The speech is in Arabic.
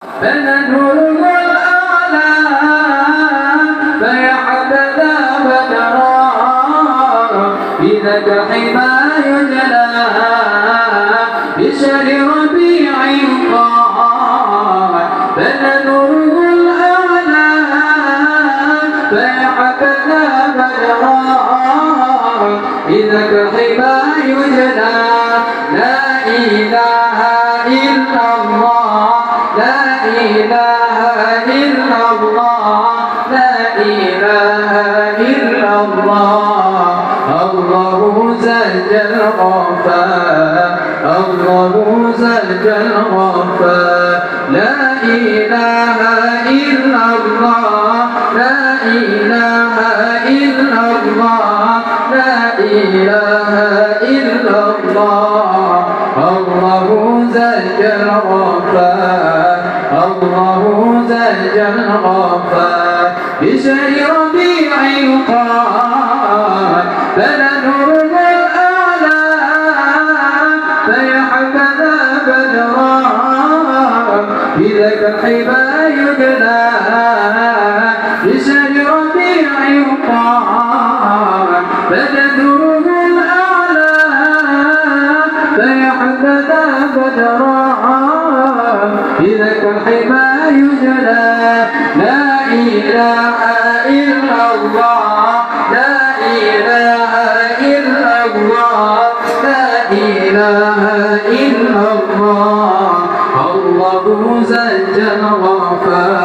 فننوره الأعلى فيحتذى بدرا بذاك الحمى يجلى بشهر ربيع قام فننوره الأعلى فيحتذى بدرا بذاك الحمى يجلى لا إله إلا الله لا إله إلا الله لا إله إلا الله الله زج الغفار الله زج الغفار لا إله إلا الله لا إله إلا الله لا إله إلا الله الله زج الغفار الله زج الغفار بشهر ربيع قام فننوره الأعلى فيحتذى بدرا بذاك الحمى يدلى بشهر ربيع قام فننوره الأعلى فيحتذى بدرا بذاك الحمى يجلى لا إله إلا الله لا إله إلا الله لا إله إلا الله الله زج الغفار